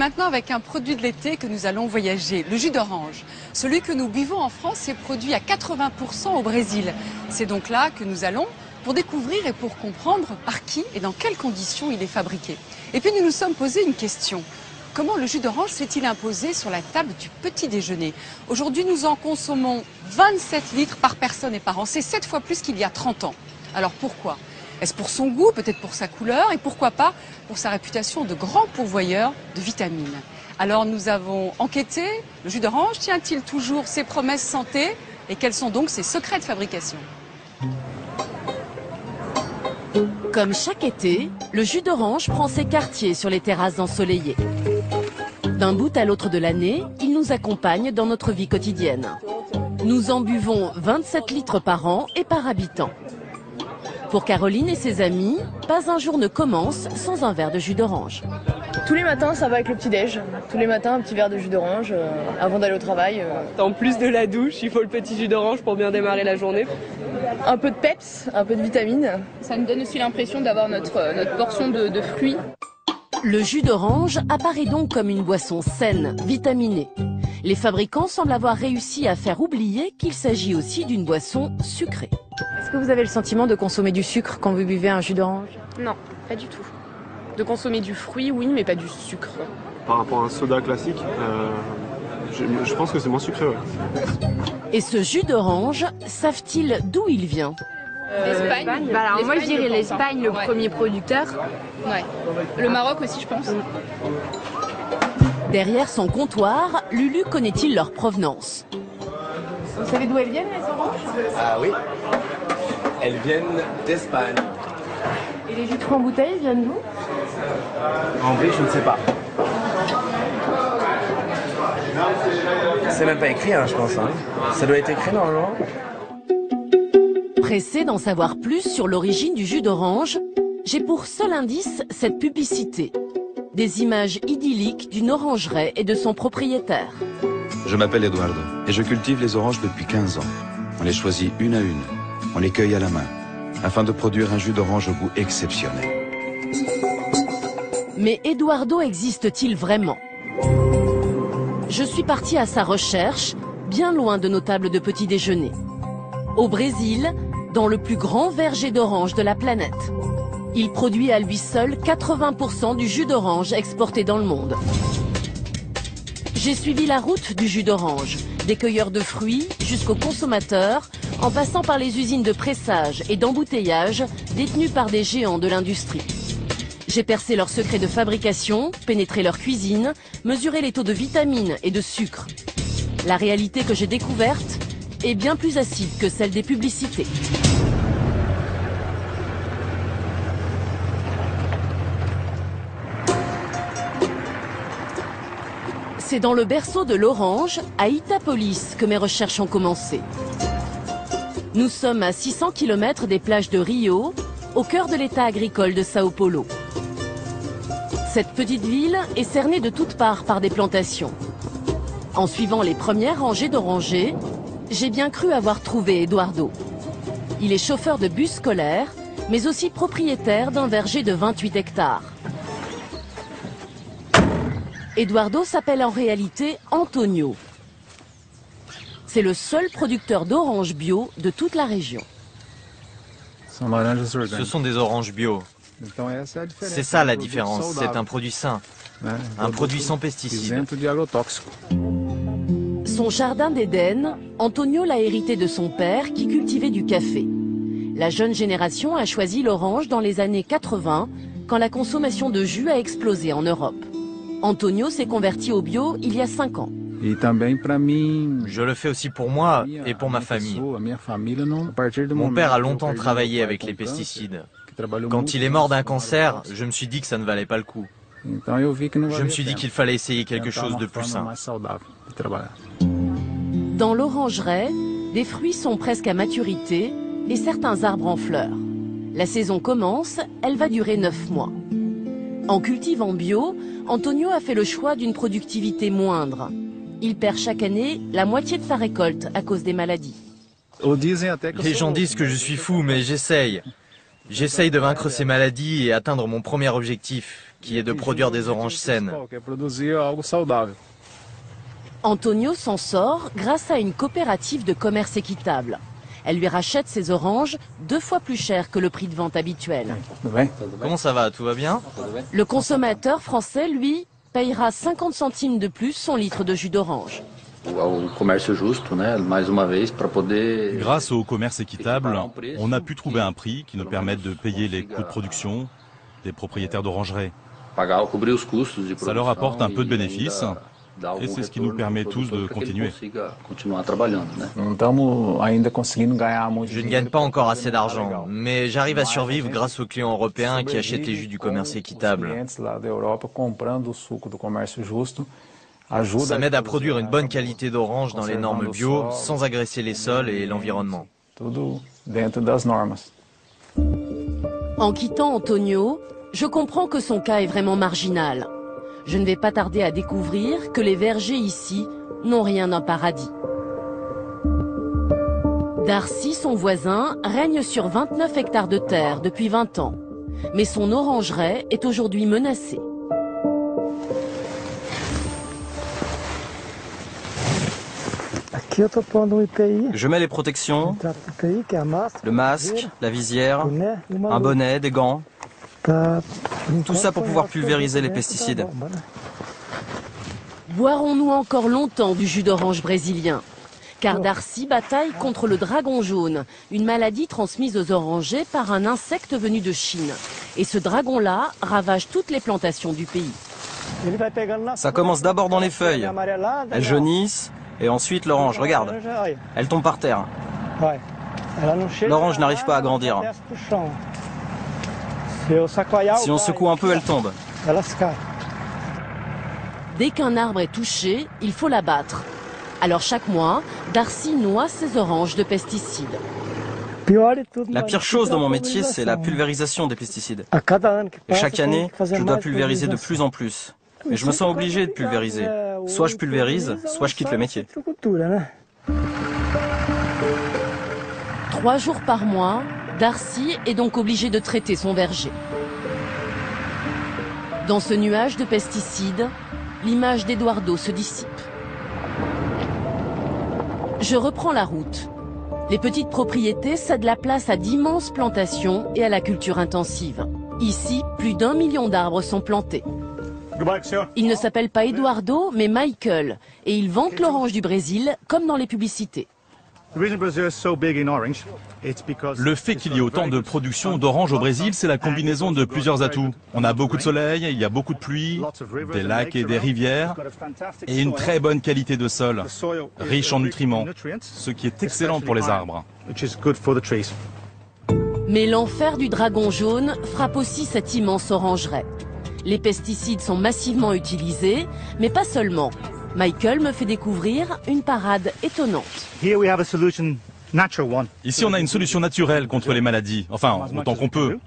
maintenant avec un produit de l'été que nous allons voyager, le jus d'orange. Celui que nous buvons en France est produit à 80% au Brésil. C'est donc là que nous allons pour découvrir et pour comprendre par qui et dans quelles conditions il est fabriqué. Et puis nous nous sommes posé une question. Comment le jus d'orange s'est-il imposé sur la table du petit déjeuner? Aujourd'hui, nous en consommons 27 litres par personne et par an. C'est 7 fois plus qu'il y a 30 ans. Alors pourquoi? Est-ce pour son goût, peut-être pour sa couleur et pourquoi pas pour sa réputation de grand pourvoyeur de vitamines? Alors nous avons enquêté. Le jus d'orange tient-il toujours ses promesses santé? Et quels sont donc ses secrets de fabrication? Comme chaque été, le jus d'orange prend ses quartiers sur les terrasses ensoleillées. D'un bout à l'autre de l'année, il nous accompagne dans notre vie quotidienne. Nous en buvons 27 litres par an et par habitant. Pour Caroline et ses amis, pas un jour ne commence sans un verre de jus d'orange. Tous les matins, ça va avec le petit-déj. Tous les matins, un petit verre de jus d'orange avant d'aller au travail. En plus de la douche, il faut le petit jus d'orange pour bien démarrer la journée. Un peu de peps, un peu de vitamines. Ça nous donne aussi l'impression d'avoir notre portion de fruits. Le jus d'orange apparaît donc comme une boisson saine, vitaminée. Les fabricants semblent avoir réussi à faire oublier qu'il s'agit aussi d'une boisson sucrée. Est-ce que vous avez le sentiment de consommer du sucre quand vous buvez un jus d'orange? Non, pas du tout. De consommer du fruit, oui, mais pas du sucre. Par rapport à un soda classique, je pense que c'est moins sucré. Ouais. Et ce jus d'orange, savent-ils d'où il vient? L'Espagne. Alors moi je dirais l'Espagne, le premier producteur. Ouais. Le Maroc aussi, je pense. Derrière son comptoir, Lulu connaît-il leur provenance? Vous savez d'où elles viennent les oranges? Ah oui, elles viennent d'Espagne. Et les jus de fruits en bouteille viennent d'où? En vrai, je ne sais pas. C'est même pas écrit, hein, je pense. Hein. Ça doit être écrit normalement. Pressé d'en savoir plus sur l'origine du jus d'orange, j'ai pour seul indice cette publicité. Des images idylliques d'une orangeraie et de son propriétaire. Je m'appelle Eduardo et je cultive les oranges depuis 15 ans. On les choisit une à une, on les cueille à la main, afin de produire un jus d'orange au goût exceptionnel. Mais Eduardo existe-t-il vraiment? Je suis partie à sa recherche, bien loin de nos tables de petit déjeuner. Au Brésil, dans le plus grand verger d'orange de la planète. Il produit à lui seul 80% du jus d'orange exporté dans le monde. J'ai suivi la route du jus d'orange, des cueilleurs de fruits jusqu'aux consommateurs, en passant par les usines de pressage et d'embouteillage détenues par des géants de l'industrie. J'ai percé leurs secrets de fabrication, pénétré leur cuisine, mesuré les taux de vitamines et de sucre. La réalité que j'ai découverte est bien plus acide que celle des publicités. C'est dans le berceau de l'orange, à Itapolis, que mes recherches ont commencé. Nous sommes à 600 km des plages de Rio, au cœur de l'état agricole de Sao Paulo. Cette petite ville est cernée de toutes parts par des plantations. En suivant les premières rangées d'orangers, j'ai bien cru avoir trouvé Eduardo. Il est chauffeur de bus scolaire, mais aussi propriétaire d'un verger de 28 hectares. Eduardo s'appelle en réalité Antonio. C'est le seul producteur d'oranges bio de toute la région. Ce sont des oranges bio. C'est ça la différence, c'est un produit sain, un produit sans pesticides. Son jardin d'Éden, Antonio l'a hérité de son père qui cultivait du café. La jeune génération a choisi l'orange dans les années 80, quand la consommation de jus a explosé en Europe. Antonio s'est converti au bio il y a 5 ans. Je le fais aussi pour moi et pour ma famille. Mon père a longtemps travaillé avec les pesticides. Quand il est mort d'un cancer, je me suis dit que ça ne valait pas le coup. Je me suis dit qu'il fallait essayer quelque chose de plus sain. Dans l'orangeraie, des fruits sont presque à maturité et certains arbres en fleurs. La saison commence, elle va durer 9 mois. En cultivant bio, Antonio a fait le choix d'une productivité moindre. Il perd chaque année la moitié de sa récolte à cause des maladies. Les gens disent que je suis fou, mais j'essaye. J'essaye de vaincre ces maladies et atteindre mon premier objectif, qui est de produire des oranges saines. Antonio s'en sort grâce à une coopérative de commerce équitable. Elle lui rachète ses oranges 2 fois plus cher que le prix de vente habituel. Comment ça va? Tout va bien? Le consommateur français, lui, payera 50 centimes de plus son litre de jus d'orange. Grâce au commerce équitable, on a pu trouver un prix qui nous permette de payer les coûts de production des propriétaires d'orangeries. Ça leur apporte un peu de bénéfices et c'est ce qui nous permet tous de continuer. Je ne gagne pas encore assez d'argent, mais j'arrive à survivre grâce aux clients européens qui achètent les jus du commerce équitable. Ça m'aide à produire une bonne qualité d'orange dans les normes bio, sans agresser les sols et l'environnement. En quittant Antonio, je comprends que son cas est vraiment marginal. Je ne vais pas tarder à découvrir que les vergers ici n'ont rien d'un paradis. Darcy, son voisin, règne sur 29 hectares de terre depuis 20 ans. Mais son orangeraie est aujourd'hui menacée. Je mets les protections, le masque, la visière, un bonnet, des gants. Tout ça pour pouvoir pulvériser les pesticides. Boirons-nous encore longtemps du jus d'orange brésilien? Car Darcy bataille contre le dragon jaune, une maladie transmise aux orangers par un insecte venu de Chine. Et ce dragon-là ravage toutes les plantations du pays. Ça commence d'abord dans les feuilles. Elles jaunissent et ensuite l'orange, regarde, elle tombe par terre. L'orange n'arrive pas à grandir. Si on secoue un peu, elle tombe. Dès qu'un arbre est touché, il faut l'abattre. Alors chaque mois, Darcy noie ses oranges de pesticides. La pire chose dans mon métier, c'est la pulvérisation des pesticides. Et chaque année, je dois pulvériser de plus en plus. Mais je me sens obligé de pulvériser. Soit je pulvérise, soit je quitte le métier. 3 jours par mois, Darcy est donc obligé de traiter son verger. Dans ce nuage de pesticides, l'image d'Eduardo se dissipe. Je reprends la route. Les petites propriétés cèdent la place à d'immenses plantations et à la culture intensive. Ici, plus d'1 million d'arbres sont plantés. Il ne s'appelle pas Eduardo, mais Michael, et il vante l'orange du Brésil comme dans les publicités. Le fait qu'il y ait autant de production d'oranges au Brésil, c'est la combinaison de plusieurs atouts. On a beaucoup de soleil, il y a beaucoup de pluie, des lacs et des rivières, et une très bonne qualité de sol, riche en nutriments, ce qui est excellent pour les arbres. Mais l'enfer du dragon jaune frappe aussi cette immense orangeraie. Les pesticides sont massivement utilisés, mais pas seulement. Michael me fait découvrir une parade étonnante. Ici, on a une solution naturelle contre les maladies, enfin, autant qu'on peut.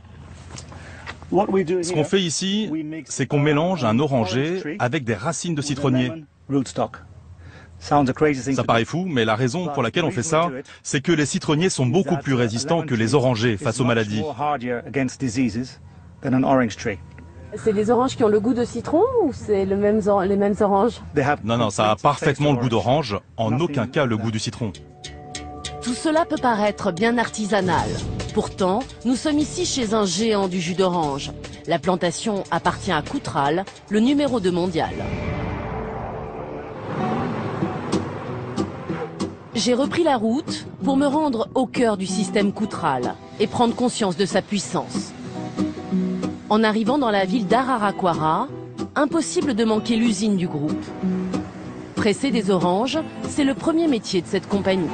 Ce qu'on fait ici, c'est qu'on mélange un oranger avec des racines de citronnier. Ça paraît fou, mais la raison pour laquelle on fait ça, c'est que les citronniers sont beaucoup plus résistants que les orangers face aux maladies. C'est des oranges qui ont le goût de citron ou c'est les mêmes oranges? Non, ça a parfaitement le goût d'orange, en aucun cas le goût du citron. Tout cela peut paraître bien artisanal. Pourtant, nous sommes ici chez un géant du jus d'orange. La plantation appartient à Koutral, le numéro 2 mondial. J'ai repris la route pour me rendre au cœur du système Koutral et prendre conscience de sa puissance. En arrivant dans la ville d'Araraquara, impossible de manquer l'usine du groupe. Presser des oranges, c'est le premier métier de cette compagnie.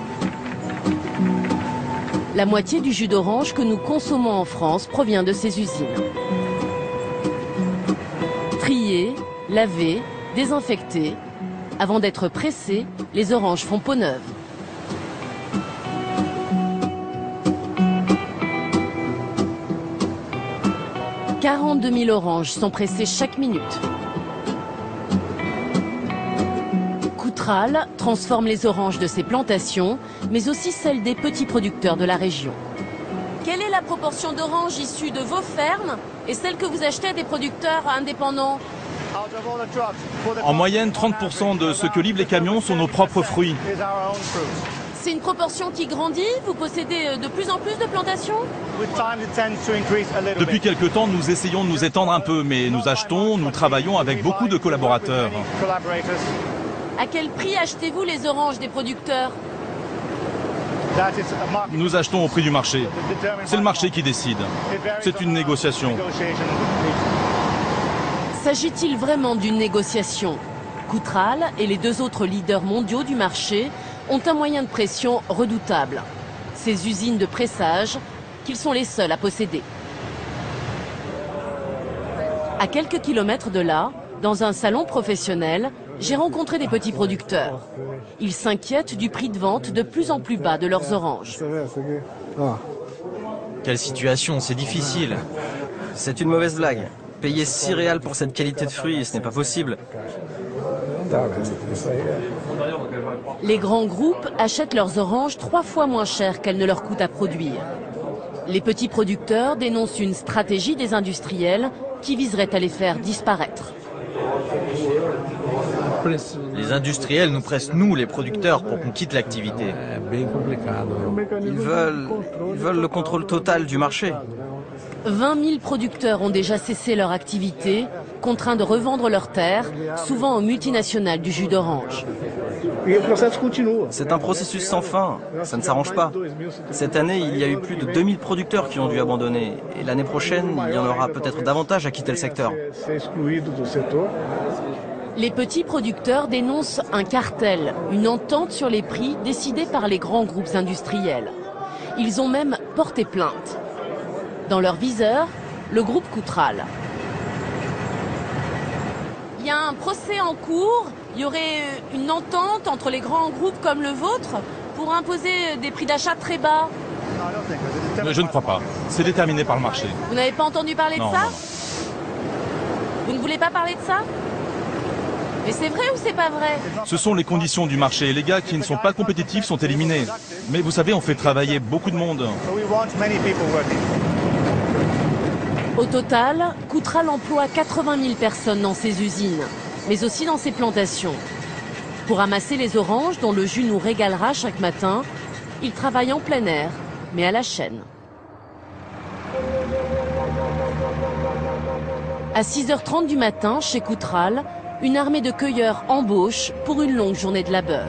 La moitié du jus d'orange que nous consommons en France provient de ces usines. Triées, lavées, désinfectées. Avant d'être pressées, les oranges font peau neuve. « 42 000 oranges sont pressées chaque minute. Koutral transforme les oranges de ses plantations, mais aussi celles des petits producteurs de la région. Quelle est la proportion d'oranges issues de vos fermes et celle que vous achetez à des producteurs indépendants? En moyenne, 30% de ce que livrent les camions sont nos propres fruits. C'est une proportion qui grandit? Vous possédez de plus en plus de plantations? Depuis quelque temps, nous essayons de nous étendre un peu, mais nous achetons, nous travaillons avec beaucoup de collaborateurs. À quel prix achetez-vous les oranges des producteurs? Nous achetons au prix du marché. C'est le marché qui décide. C'est une négociation. S'agit-il vraiment d'une négociation? Koutral et les deux autres leaders mondiaux du marché ont un moyen de pression redoutable. Ces usines de pressage qu'ils sont les seuls à posséder. À quelques kilomètres de là, dans un salon professionnel, j'ai rencontré des petits producteurs. Ils s'inquiètent du prix de vente de plus en plus bas de leurs oranges. Quelle situation, c'est difficile. C'est une mauvaise blague. Payer 6 réals pour cette qualité de fruits, ce n'est pas possible. Les grands groupes achètent leurs oranges 3 fois moins cher qu'elles ne leur coûtent à produire. Les petits producteurs dénoncent une stratégie des industriels qui viserait à les faire disparaître. Les industriels nous pressent, nous, les producteurs, pour qu'on quitte l'activité. Ils veulent le contrôle total du marché. 20 000 producteurs ont déjà cessé leur activité, contraints de revendre leurs terres, souvent aux multinationales du jus d'orange. C'est un processus sans fin, ça ne s'arrange pas. Cette année, il y a eu plus de 2000 producteurs qui ont dû abandonner. Et l'année prochaine, il y en aura peut-être davantage à quitter le secteur. Les petits producteurs dénoncent un cartel, une entente sur les prix décidée par les grands groupes industriels. Ils ont même porté plainte. Dans leur viseur, le groupe Koutral. Il y a un procès en cours. Il y aurait une entente entre les grands groupes comme le vôtre pour imposer des prix d'achat très bas. Je ne crois pas. C'est déterminé par le marché. Vous n'avez pas entendu parler de ça? Non. Vous ne voulez pas parler de ça? Mais c'est vrai ou c'est pas vrai? Ce sont les conditions du marché. Les gars qui ne sont pas compétitifs sont éliminés. Mais vous savez, on fait travailler beaucoup de monde. Au total, Koutral emploie 80 000 personnes dans ses usines, mais aussi dans ses plantations. Pour ramasser les oranges dont le jus nous régalera chaque matin, il travaille en plein air, mais à la chaîne. À 6h30 du matin, chez Koutral, une armée de cueilleurs embauche pour une longue journée de labeur.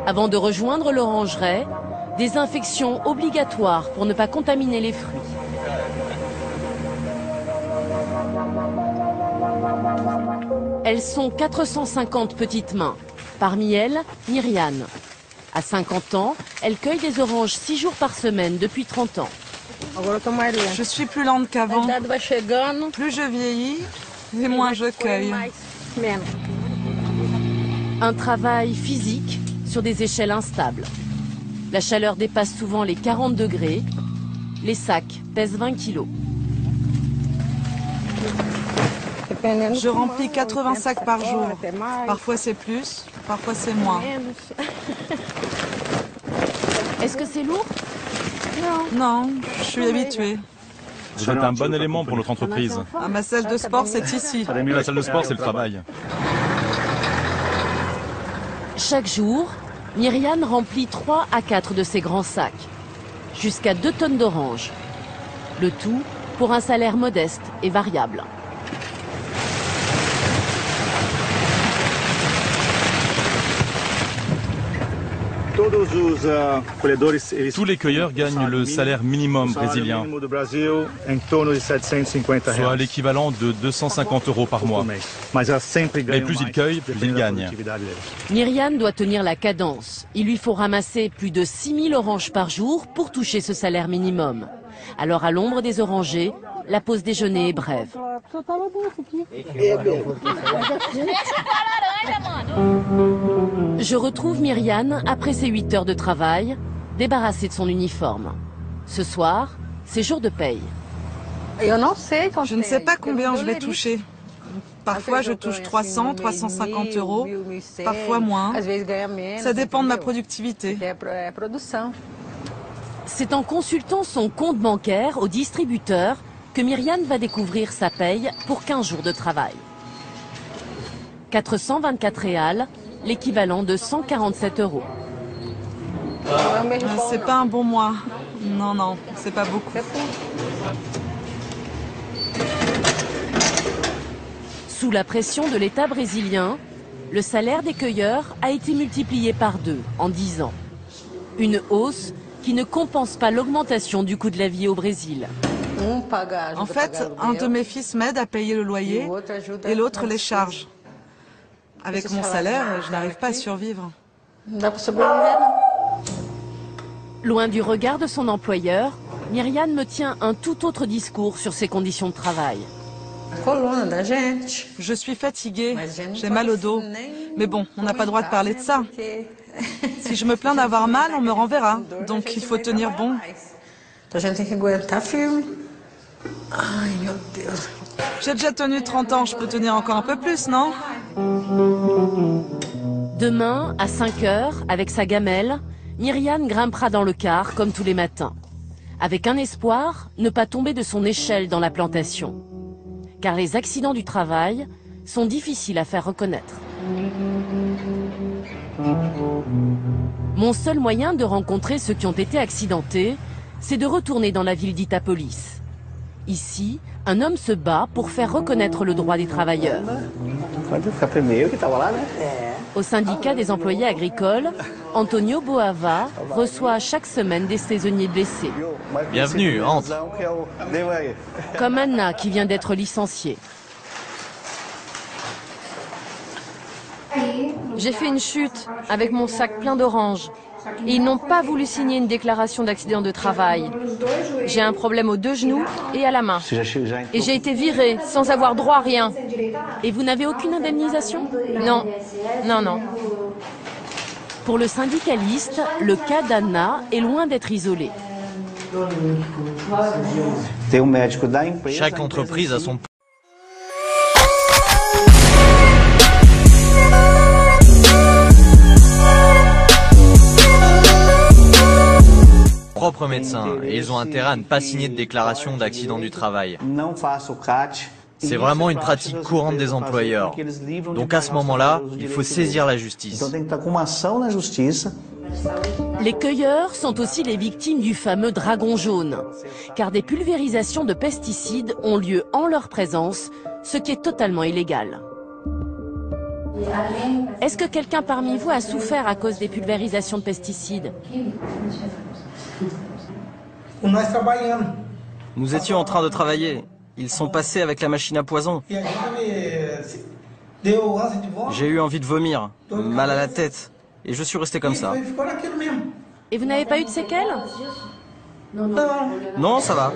Avant de rejoindre l'orangeraie, désinfection obligatoire pour ne pas contaminer les fruits. Elles sont 450 petites mains. Parmi elles, Myriane. À 50 ans, elle cueille des oranges 6 jours par semaine depuis 30 ans. Je suis plus lente qu'avant. Plus je vieillis, et moins je cueille. Un travail physique sur des échelles instables. La chaleur dépasse souvent les 40 degrés. Les sacs pèsent 20 kilos. Je remplis 80 sacs par jour. Parfois c'est plus, parfois c'est moins. Est-ce que c'est lourd? Non, je suis habituée. Vous êtes un bon élément pour notre entreprise. Ah, ma salle de sport, c'est ici. La salle de sport, c'est le travail. Chaque jour, Myriane remplit 3 à 4 de ces grands sacs. Jusqu'à 2 tonnes d'oranges. Le tout pour un salaire modeste et variable. Tous les cueilleurs gagnent le salaire minimum brésilien, soit l'équivalent de 250 € par mois. Et plus ils cueillent, plus ils gagnent. Myriane doit tenir la cadence. Il lui faut ramasser plus de 6000 oranges par jour pour toucher ce salaire minimum. Alors à l'ombre des orangers, la pause déjeuner est brève. Je retrouve Myriane après ses 8 heures de travail, débarrassée de son uniforme. Ce soir, c'est jour de paye. Je ne sais pas combien je vais toucher. Parfois je touche 300, 350 €, parfois moins. Ça dépend de ma productivité. C'est en consultant son compte bancaire au distributeur que Myriane va découvrir sa paye pour 15 jours de travail. 424 réals, l'équivalent de 147 €. C'est pas un bon mois. Non, non, c'est pas beaucoup. Sous la pression de l'État brésilien, le salaire des cueilleurs a été multiplié par 2 en 10 ans. Une hausse qui ne compense pas l'augmentation du coût de la vie au Brésil. En fait, un de mes fils m'aide à payer le loyer et l'autre les charges. Avec mon salaire, je n'arrive pas à survivre. Loin du regard de son employeur, Myriane me tient un tout autre discours sur ses conditions de travail. Je suis fatiguée, j'ai mal au dos. Mais bon, on n'a pas le droit de parler de ça. Si je me plains d'avoir mal, on me renverra. Donc il faut tenir bon. J'ai déjà tenu 30 ans, je peux tenir encore un peu plus, non? Demain, à 5 h, avec sa gamelle, Myriane grimpera dans le car comme tous les matins. Avec un espoir, ne pas tomber de son échelle dans la plantation. Car les accidents du travail sont difficiles à faire reconnaître. Mon seul moyen de rencontrer ceux qui ont été accidentés, c'est de retourner dans la ville d'Itápolis. Ici, un homme se bat pour faire reconnaître le droit des travailleurs. Au syndicat des employés agricoles, Antonio Boava reçoit chaque semaine des saisonniers blessés. Bienvenue, entre. Comme Anna qui vient d'être licenciée. J'ai fait une chute avec mon sac plein d'oranges. Et ils n'ont pas voulu signer une déclaration d'accident de travail. J'ai un problème aux 2 genoux et à la main. Et j'ai été virée sans avoir droit à rien. Et vous n'avez aucune indemnisation? Non, non, non. Pour le syndicaliste, le cas d'Anna est loin d'être isolé. Chaque entreprise a son propre médecin et ils ont intérêt à ne pas signer de déclaration d'accident du travail. C'est vraiment une pratique courante des employeurs. Donc à ce moment-là, il faut saisir la justice. Les cueilleurs sont aussi les victimes du fameux dragon jaune, car des pulvérisations de pesticides ont lieu en leur présence, ce qui est totalement illégal. Est-ce que quelqu'un parmi vous a souffert à cause des pulvérisations de pesticides? Nous étions en train de travailler. Ils sont passés avec la machine à poison. J'ai eu envie de vomir, mal à la tête, et je suis resté comme ça. Et vous n'avez pas eu de séquelles? Non, ça va.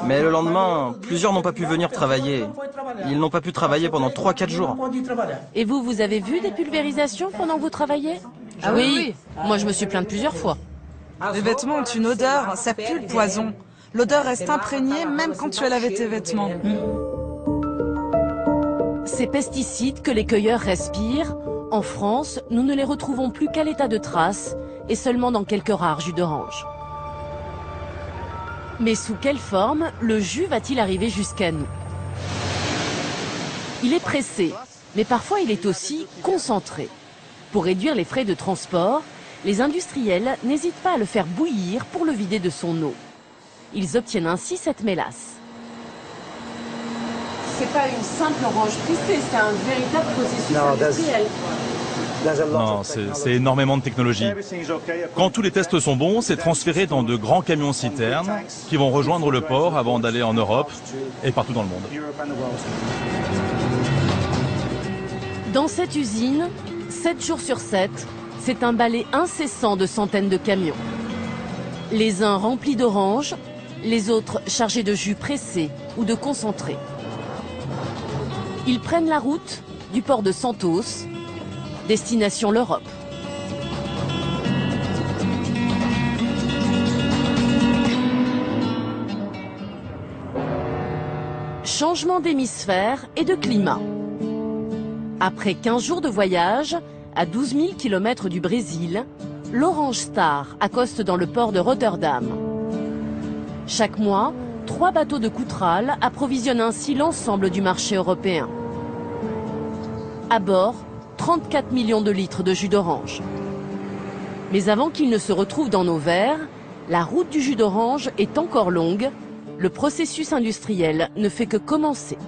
Mais le lendemain, plusieurs n'ont pas pu venir travailler. Ils n'ont pas pu travailler pendant 3-4 jours. Et vous, vous avez vu des pulvérisations pendant que vous travailliez? Ah oui, moi je me suis plainte plusieurs fois. Les vêtements ont une odeur, ça pue le poison. L'odeur reste imprégnée même quand tu as lavé tes vêtements. Ces pesticides que les cueilleurs respirent, en France, nous ne les retrouvons plus qu'à l'état de traces et seulement dans quelques rares jus d'orange. Mais sous quelle forme le jus va-t-il arriver jusqu'à nous? Il est pressé, mais parfois il est aussi concentré. Pour réduire les frais de transport, les industriels n'hésitent pas à le faire bouillir pour le vider de son eau. Ils obtiennent ainsi cette mélasse. C'est pas une simple orange pressée, c'est un véritable processus industriel. Non, c'est énormément de technologie. Quand tous les tests sont bons, c'est transféré dans de grands camions-citernes qui vont rejoindre le port avant d'aller en Europe et partout dans le monde. Dans cette usine, 7 jours sur 7, c'est un balai incessant de centaines de camions. Les uns remplis d'oranges, les autres chargés de jus pressé ou de concentré. Ils prennent la route du port de Santos, destination l'Europe. Changement d'hémisphère et de climat. Après 15 jours de voyage, à 12 000 km du Brésil, l'Orange Star accoste dans le port de Rotterdam. Chaque mois, 3 bateaux de Coutral approvisionnent ainsi l'ensemble du marché européen. À bord, 34 millions de litres de jus d'orange. Mais avant qu'il ne se retrouve dans nos verres, la route du jus d'orange est encore longue. Le processus industriel ne fait que commencer.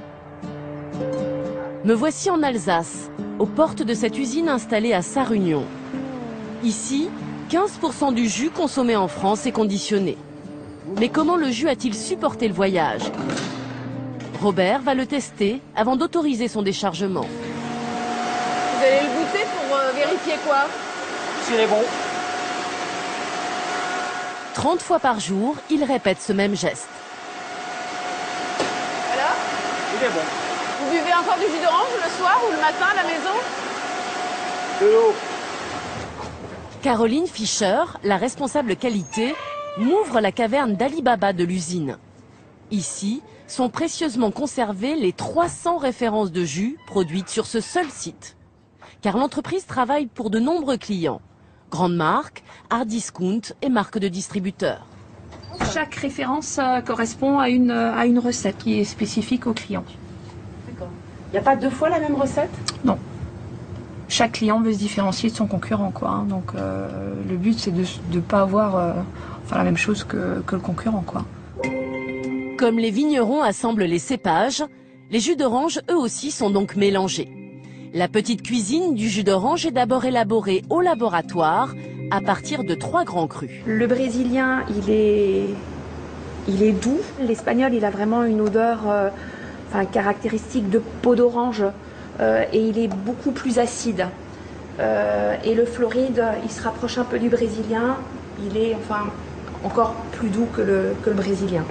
Me voici en Alsace, aux portes de cette usine installée à Sarre-Union. Ici, 15% du jus consommé en France est conditionné. Mais comment le jus a-t-il supporté le voyage? Robert va le tester avant d'autoriser son déchargement. Vous allez le goûter pour vérifier quoi? S'il est bon. 30 fois par jour, il répète ce même geste. Alors? Il est bon. Vous buvez encore du jus d'orange le soir ou le matin à la maison? De l'eau. Caroline Fischer, la responsable qualité, m'ouvre la caverne d'Ali Baba de l'usine. Ici sont précieusement conservées les 300 références de jus produites sur ce seul site. Car l'entreprise travaille pour de nombreux clients. Grandes marques, hard discount et marques de distributeurs. Chaque référence correspond à une recette qui est spécifique au client. D'accord. Il n'y a pas 2 fois la même recette? Non. Chaque client veut se différencier de son concurrent, quoi. Hein. Donc le but c'est de ne pas avoir la même chose que le concurrent, quoi. Comme les vignerons assemblent les cépages, les jus d'orange eux aussi sont donc mélangés. La petite cuisine du jus d'orange est d'abord élaborée au laboratoire à partir de 3 grands crus. Le brésilien, il est doux. L'espagnol, il a vraiment une odeur caractéristique de peau d'orange et il est beaucoup plus acide. Et le Floride, il se rapproche un peu du brésilien. Il est encore plus doux que le brésilien.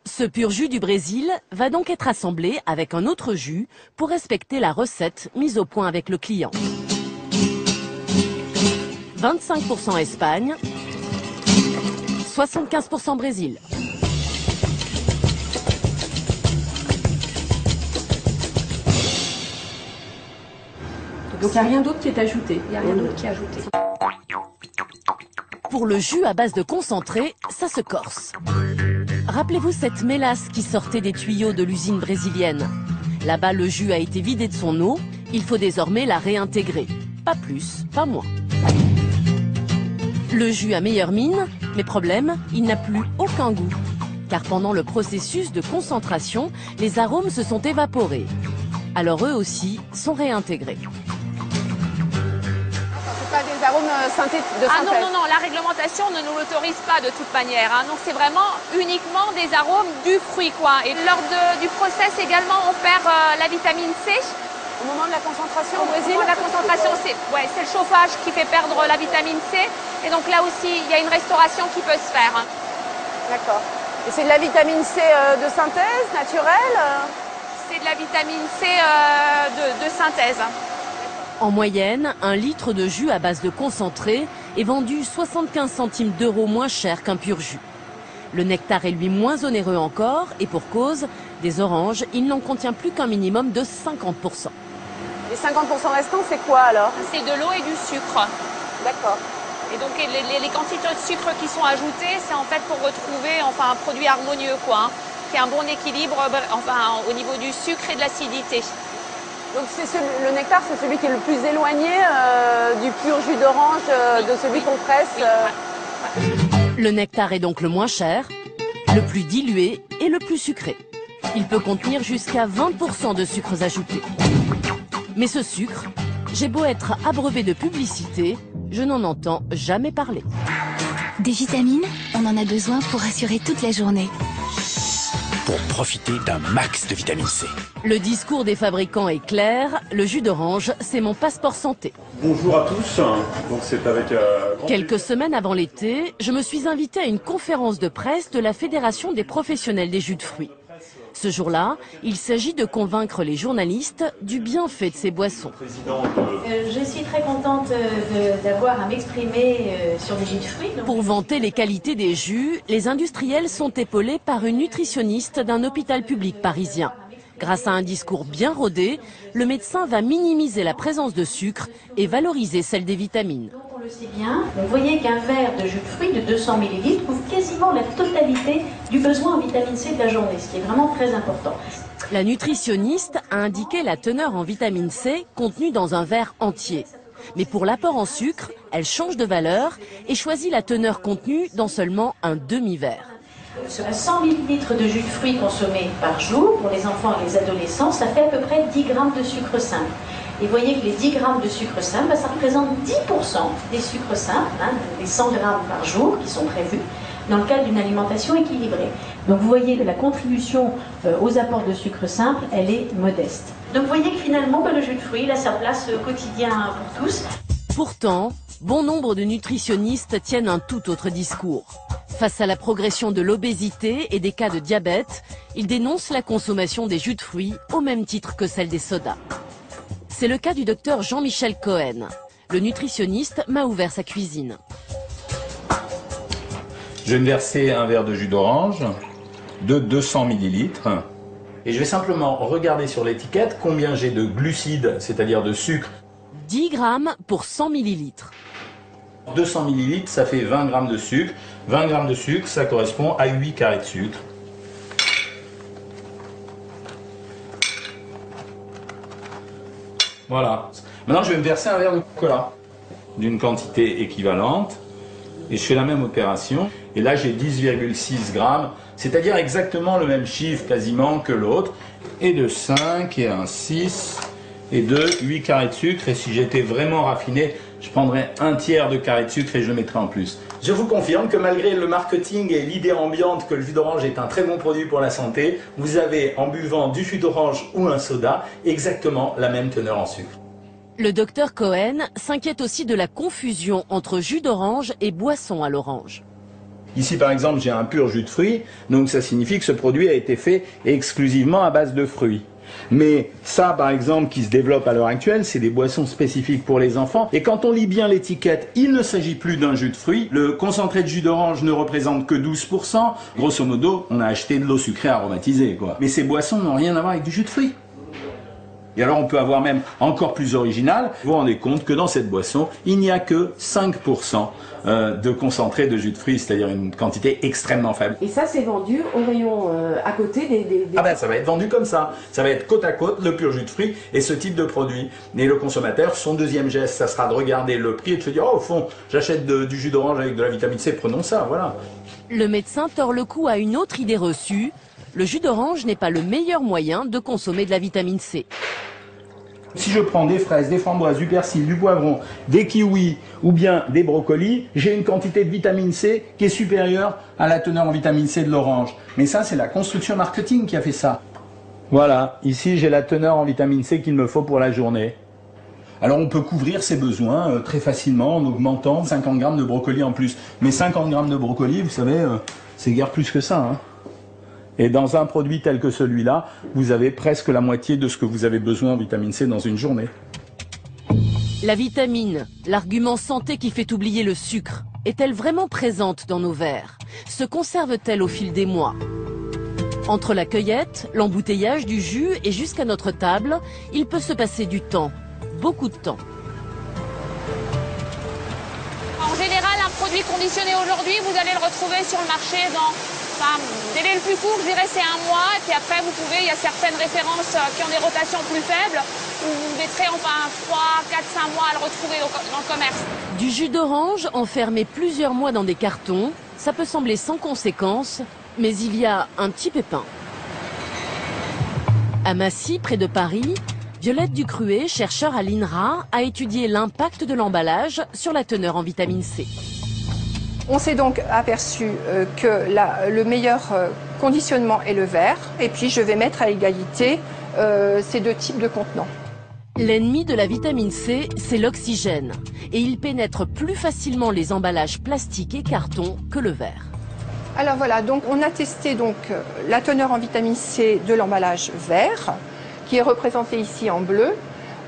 Ce pur jus du Brésil va donc être assemblé avec un autre jus pour respecter la recette mise au point avec le client. 25% Espagne, 75% Brésil. Donc il n'y a rien d'autre qui est ajouté. Il n'y a rien d'autre qui est ajouté. Pour le jus à base de concentré, ça se corse. Rappelez-vous cette mélasse qui sortait des tuyaux de l'usine brésilienne. Là-bas, le jus a été vidé de son eau. Il faut désormais la réintégrer. Pas plus, pas moins. Le jus a meilleure mine, mais problème, il n'a plus aucun goût. Car pendant le processus de concentration, les arômes se sont évaporés. Alors eux aussi sont réintégrés. Pas des arômes de synthèse. Ah non, la réglementation ne nous l'autorise pas de toute manière. Hein. Donc c'est vraiment uniquement des arômes du fruit, quoi. Et lors du process également, on perd la vitamine C. Au moment de la concentration au Brésil? Au moment de la concentration, c'est le chauffage qui fait perdre la vitamine C. Et donc là aussi, il y a une restauration qui peut se faire. D'accord. Et c'est de la vitamine C de synthèse, naturelle? C'est de la vitamine C de synthèse. En moyenne, 1 litre de jus à base de concentré est vendu 75 centimes d'euros moins cher qu'un pur jus. Le nectar est lui moins onéreux encore et pour cause, des oranges, il n'en contient plus qu'un minimum de 50%. Les 50% restants, c'est quoi alors? C'est de l'eau et du sucre. D'accord. Et donc les quantités de sucre qui sont ajoutées, c'est en fait pour retrouver un produit harmonieux, quoi, hein, qui a un bon équilibre au niveau du sucre et de l'acidité. Donc le nectar, c'est celui qui est le plus éloigné du pur jus d'orange, de celui qu'on presse. Le nectar est donc le moins cher, le plus dilué et le plus sucré. Il peut contenir jusqu'à 20% de sucres ajoutés. Mais ce sucre, j'ai beau être abreuvé de publicité, je n'en entends jamais parler. Des vitamines, on en a besoin pour assurer toute la journée. Pour profiter d'un max de vitamine C. Le discours des fabricants est clair, le jus d'orange, c'est mon passeport santé. Bonjour à tous, donc c'est avec Quelques semaines avant l'été, je me suis invitée à une conférence de presse de la Fédération des professionnels des jus de fruits. Ce jour-là, il s'agit de convaincre les journalistes du bienfait de ces boissons. Je suis très contente d'avoir à m'exprimer sur des jus de fruits. Pour vanter les qualités des jus, les industriels sont épaulés par une nutritionniste d'un hôpital public parisien. Grâce à un discours bien rodé, le médecin va minimiser la présence de sucre et valoriser celle des vitamines. On le le sait bien, vous voyez qu'un verre de jus de fruits de 200 ml couvre quasiment la totalité du besoin en vitamine C de la journée, ce qui est vraiment très important. La nutritionniste a indiqué la teneur en vitamine C contenue dans un verre entier. Mais pour l'apport en sucre, elle change de valeur et choisit la teneur contenue dans seulement un demi-verre. Sur 100 ml de jus de fruits consommés par jour, pour les enfants et les adolescents, ça fait à peu près 10 grammes de sucre simple. Et vous voyez que les 10 grammes de sucre simple, ça représente 10% des sucres simples, des 100 grammes par jour qui sont prévus dans le cadre d'une alimentation équilibrée. Donc vous voyez que la contribution aux apports de sucre simple, elle est modeste. Donc vous voyez que finalement, le jus de fruits, il a sa place au quotidien pour tous. Pourtant, bon nombre de nutritionnistes tiennent un tout autre discours. Face à la progression de l'obésité et des cas de diabète, ils dénoncent la consommation des jus de fruits au même titre que celle des sodas. C'est le cas du docteur Jean-Michel Cohen. Le nutritionniste m'a ouvert sa cuisine. Je vais me verser un verre de jus d'orange de 200 ml. Et je vais simplement regarder sur l'étiquette combien j'ai de glucides, c'est-à-dire de sucre. 10 grammes pour 100 ml. 200 ml, ça fait 20 grammes de sucre. 20 grammes de sucre, ça correspond à 8 carrés de sucre. Voilà. Maintenant, je vais me verser un verre de cola d'une quantité équivalente. Et je fais la même opération. Et là, j'ai 10,6 grammes, c'est-à-dire exactement le même chiffre quasiment que l'autre. Et de 5, et un 6, et de 8 carrés de sucre. Et si j'étais vraiment raffiné, je prendrais un tiers de carré de sucre et je le mettrais en plus. Je vous confirme que malgré le marketing et l'idée ambiante que le jus d'orange est un très bon produit pour la santé, vous avez en buvant du jus d'orange ou un soda exactement la même teneur en sucre. Le docteur Cohen s'inquiète aussi de la confusion entre jus d'orange et boisson à l'orange. Ici par exemple j'ai un pur jus de fruits, donc ça signifie que ce produit a été fait exclusivement à base de fruits. Mais ça par exemple qui se développe à l'heure actuelle, c'est des boissons spécifiques pour les enfants. Et quand on lit bien l'étiquette, il ne s'agit plus d'un jus de fruits. Le concentré de jus d'orange ne représente que 12%. Grosso modo, on a acheté de l'eau sucrée aromatisée, quoi. Mais ces boissons n'ont rien à voir avec du jus de fruits. Et alors on peut avoir même encore plus original, vous vous rendez compte que dans cette boisson, il n'y a que 5% de concentré de jus de fruits, c'est-à-dire une quantité extrêmement faible. Et ça c'est vendu au rayon à côté des... Ah ben ça va être vendu comme ça, ça va être côte à côte le pur jus de fruits et ce type de produit. Et le consommateur, son deuxième geste, ça sera de regarder le prix et de se dire « Oh au fond, j'achète du jus d'orange avec de la vitamine C, prenons ça, voilà ». Le médecin tord le cou à une autre idée reçue. Le jus d'orange n'est pas le meilleur moyen de consommer de la vitamine C. Si je prends des fraises, des framboises, du persil, du poivron, des kiwis ou bien des brocolis, j'ai une quantité de vitamine C qui est supérieure à la teneur en vitamine C de l'orange. Mais ça, c'est la construction marketing qui a fait ça. Voilà, ici j'ai la teneur en vitamine C qu'il me faut pour la journée. Alors on peut couvrir ses besoins très facilement en augmentant 50 grammes de brocolis en plus. Mais 50 grammes de brocolis, vous savez, c'est guère plus que ça, hein. Et dans un produit tel que celui-là, vous avez presque la moitié de ce que vous avez besoin en vitamine C dans une journée. La vitamine, l'argument santé qui fait oublier le sucre, est-elle vraiment présente dans nos verres? Se conserve-t-elle au fil des mois? Entre la cueillette, l'embouteillage du jus et jusqu'à notre table, il peut se passer du temps, beaucoup de temps. En général, un produit conditionné aujourd'hui, vous allez le retrouver sur le marché dans... Enfin, délai le plus court, je dirais, c'est 1 mois. Et puis après, vous pouvez, il y a certaines références qui ont des rotations plus faibles, où vous mettrez enfin 3, 4, 5 mois à le retrouver dans le commerce. Du jus d'orange enfermé plusieurs mois dans des cartons, ça peut sembler sans conséquence, mais il y a un petit pépin. À Massy, près de Paris, Violette Ducruet, chercheure à l'INRA, a étudié l'impact de l'emballage sur la teneur en vitamine C. On s'est donc aperçu que le meilleur conditionnement est le verre, et puis je vais mettre à égalité ces deux types de contenants. L'ennemi de la vitamine C, c'est l'oxygène, et il pénètre plus facilement les emballages plastiques et cartons que le verre. Alors voilà, donc on a testé donc la teneur en vitamine C de l'emballage vert, qui est représenté ici en bleu.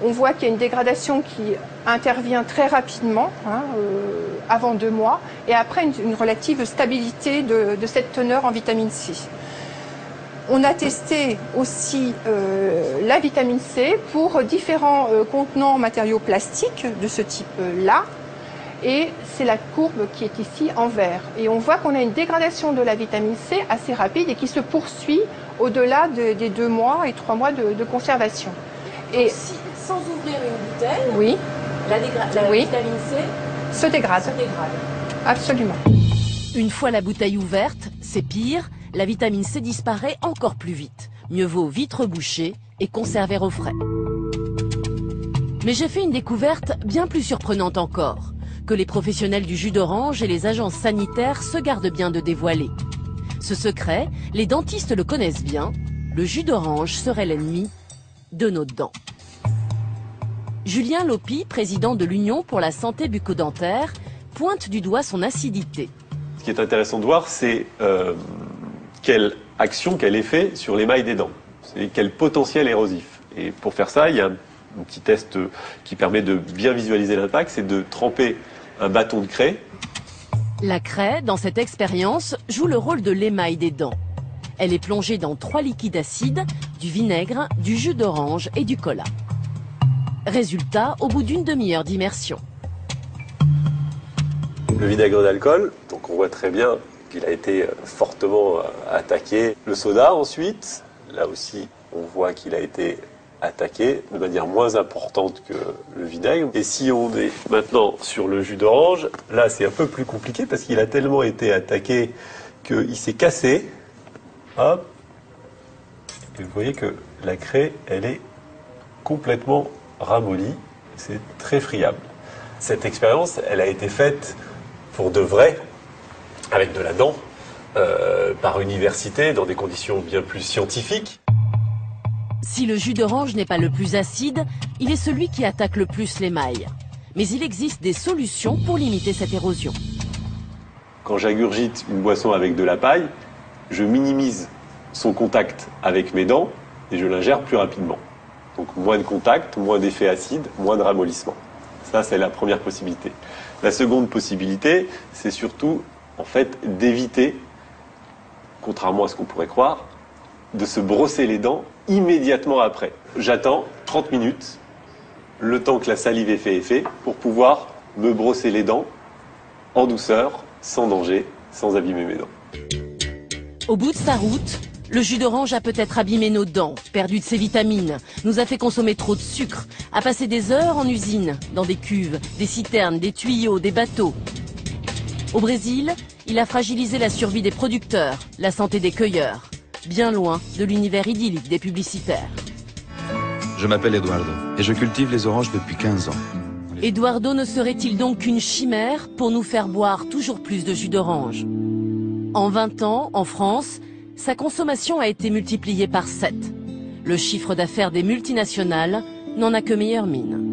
On voit qu'il y a une dégradation qui intervient très rapidement, avant 2 mois, et après une relative stabilité de cette teneur en vitamine C. On a testé aussi la vitamine C pour différents contenants en matériaux plastiques de ce type-là. Et c'est la courbe qui est ici en vert. Et on voit qu'on a une dégradation de la vitamine C assez rapide et qui se poursuit au-delà des 2 mois et 3 mois de conservation. Et si, sans ouvrir une bouteille, oui, la vitamine C se dégrade. Absolument. Une fois la bouteille ouverte, c'est pire, la vitamine C disparaît encore plus vite. Mieux vaut vite reboucher et conserver au frais. Mais j'ai fait une découverte bien plus surprenante encore, que les professionnels du jus d'orange et les agences sanitaires se gardent bien de dévoiler. Ce secret, les dentistes le connaissent bien, le jus d'orange serait l'ennemi de nos dents. Julien Lopi, président de l'Union pour la santé bucco-dentaire, pointe du doigt son acidité. Ce qui est intéressant de voir, c'est quelle action, quel effet sur l'émail des dents. C'est quel potentiel érosif. Et pour faire ça, il y a un petit test qui permet de bien visualiser l'impact, c'est de tremper un bâton de craie. La craie, dans cette expérience, joue le rôle de l'émail des dents. Elle est plongée dans 3 liquides acides, du vinaigre, du jus d'orange et du cola. Résultat, au bout d'une demi-heure d'immersion. Le vinaigre d'alcool, donc on voit très bien qu'il a été fortement attaqué. Le soda ensuite, là aussi on voit qu'il a été attaqué de manière moins importante que le vinaigre. Et si on est maintenant sur le jus d'orange, là c'est un peu plus compliqué parce qu'il a tellement été attaqué qu'il s'est cassé. Hop. Et vous voyez que la craie, elle est complètement ramollie. C'est très friable. Cette expérience, elle a été faite pour de vrai, avec de la dent, par université, dans des conditions bien plus scientifiques. Si le jus d'orange n'est pas le plus acide, il est celui qui attaque le plus l'émail. Mais il existe des solutions pour limiter cette érosion. Quand j'ingurgite une boisson avec de la paille, je minimise son contact avec mes dents et je l'ingère plus rapidement. Donc moins de contact, moins d'effet acide, moins de ramollissement. Ça, c'est la première possibilité. La seconde possibilité, c'est surtout, en fait, d'éviter, contrairement à ce qu'on pourrait croire, de se brosser les dents immédiatement après. J'attends 30 minutes, le temps que la salive ait fait effet, pour pouvoir me brosser les dents en douceur, sans danger, sans abîmer mes dents. Au bout de sa route, le jus d'orange a peut-être abîmé nos dents, perdu de ses vitamines, nous a fait consommer trop de sucre, a passé des heures en usine, dans des cuves, des citernes, des tuyaux, des bateaux. Au Brésil, il a fragilisé la survie des producteurs, la santé des cueilleurs, bien loin de l'univers idyllique des publicitaires. Je m'appelle Eduardo et je cultive les oranges depuis 15 ans. Eduardo ne serait-il donc qu'une chimère pour nous faire boire toujours plus de jus d'orange? En 20 ans, en France, sa consommation a été multipliée par 7. Le chiffre d'affaires des multinationales n'en a que meilleure mine.